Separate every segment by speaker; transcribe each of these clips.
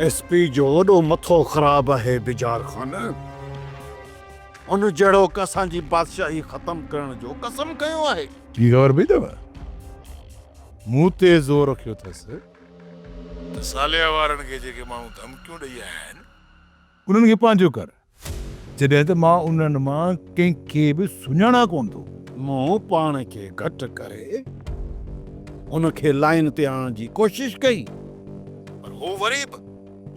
Speaker 1: SP जो वॾो मथो ख़राब है बिजार खान। उन जड़ो कसां जी बादशाही खत्म करण जो कसम कयो है।
Speaker 2: की खबर पई अथव मूं ते ज़ोर रखियो अथसि
Speaker 3: सालिया वारनि खे जेके माण्हू धमकियूं ॾेई आया आहिनि
Speaker 2: उन्हनि खे पंहिंजो कर जॾहिं त मां उन्हनि मां कंहिंखे बि सुञाणा कोन थो।
Speaker 1: मूं पाण खे घटि करे उनखे लाइन ते आणण जी कोशिश कई,
Speaker 3: पर हू वरी बि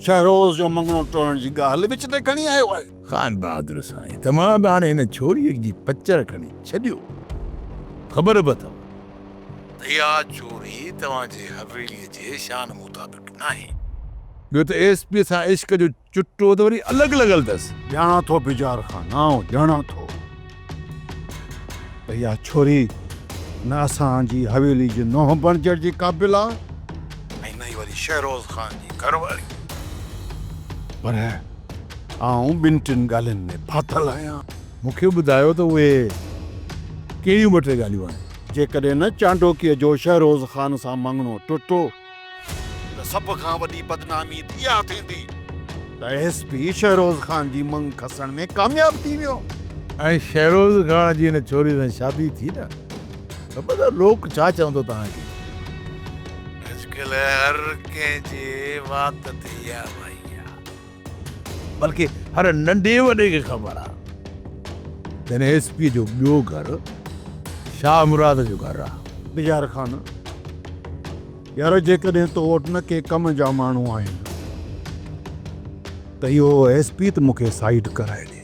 Speaker 1: शहरोज़ जो मंगणो टोड़ण जी ॻाल्हि विच ते खणी आयो आहे।
Speaker 2: खान बहादुर साईं तमामु बि हाणे हिन छोरीअ जी पचर खणी छॾियो। ख़बर बि अथव
Speaker 3: त इहा चोरी तव्हांजे हवेलीअ जे शान मुताबिक़ नाहे।
Speaker 2: ॿियो त एसपी सां इश्क जो चुटो त वरी अलॻि लॻल अथसि।
Speaker 1: ॼाणा थो बिजार खान, ॼाणा थो त इहा छोरी न असांजी हवेली जी नोह बणजण जी क़ाबिल आहे
Speaker 3: ऐं न ई वरी शहरोज़ खान जी घरवारी।
Speaker 1: पर आऊं ॿिनि टिनि ॻाल्हियुनि में फाथल आहियां।
Speaker 2: मूंखे ॿुधायो त उहे कहिड़ियूं ॿ टे ॻाल्हियूं आहिनि।
Speaker 1: जेकॾहिं न चांडोकीअ जो शहरोज़ खान सां मंगणो टुटो त सभ खां वॾी बदनामी इहा थींदी त एसपी शहरोज़ खान जी मंग खसण में कामयाब थी वियो।
Speaker 2: ऐं शहरोज़ खान जी हिन छोरी सां शादी थी न ख़बर आहे लोक छा चवंदो तव्हांखे।
Speaker 3: अॼुकल्ह हर कंहिंजे वात ते इहा भई आहे।
Speaker 2: बल्कि हर नंढे वॾे खे ख़बर आहे त हिन एसपी जो ॿियो घर शाह मुराद जो घर आहे।
Speaker 1: बिजार खान यार जेकॾहिं तो वटि न के कम जा माण्हू आहिनि त इहो एसपी त मूंखे साइड कराए ॾे।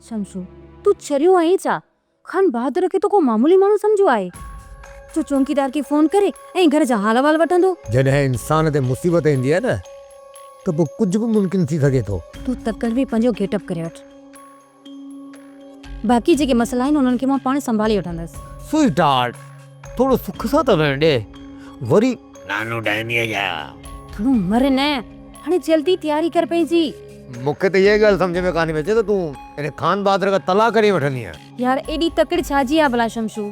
Speaker 4: शमशू तू चरियो आई छा? खान बहादुर खे तो को मामूली माण्हू सम्झो आहे जो चौकीदार खे फोन करे ऐं घर जा हाल वाल वठंदो।
Speaker 5: जॾहिं इंसान ते मुसीबत ईंदी आहे न त पोइ कुझु बि मुमकिन थी सघे थो।
Speaker 4: तू तकड़ बि पंहिंजो गेटअप करे वठ, बाक़ी जेके मसला आहिनि उन्हनि खे मां पाण संभाले वठंदसि।
Speaker 5: स्वीट हार्ट थोरो सुख सां त वेण ॾे वरी नानो डायनीअ जा
Speaker 4: थोरो मर न, हाणे जल्दी तयारी कर पंहिंजी।
Speaker 5: मूंखे त इहा ॻाल्हि सम्झ में कान अचे त तूं हिन खान बहादुर खां तलाक करे वठंदी आहे।
Speaker 4: यार एॾी तकड़ छाजी आहे भला शमशू?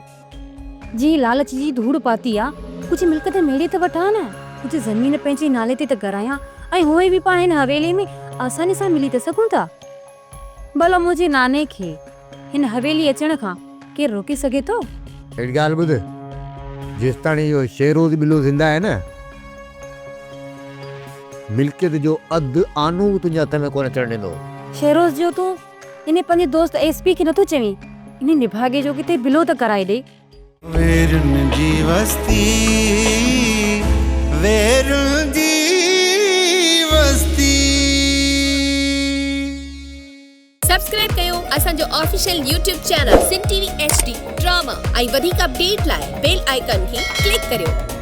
Speaker 4: जी लालच जी धूड़ पाती आहे, कुझु मिल्कत मेड़े त वठां न, कुझु ज़मीन पंहिंजे नाले ते त करायां ऐं उहे बि पाण हिन हवेली में आसानी सां मिली त सघूं था। भला मुंहिंजे नाने खे हिन हवेली अचण खां केरु रोके सघे थो?
Speaker 5: अहिड़ी ॻाल्हि ॿुध, जेसि ताणी इहो शेरोज़ बिलो ज़िंदा आहे न मिल्कियत जो अधु आनू तुंहिंजे हथ में कोन अचण ॾींदो।
Speaker 4: शहरोज़ जो तूं इन पंहिंजे दोस्त एसपी खे नथो चवीं इन निभागे जो किथे बिलो त कराए ॾे।
Speaker 6: वेरुन जी वस्ती वेरुन जी वस्ती।
Speaker 7: सब्सक्राइब कयो असांजो ऑफिशियल YouTube चैनल सिन टीवी HD ड्रामा ऐं वधीक अपडेट लाइ बेल आइकन खे क्लिक करियो।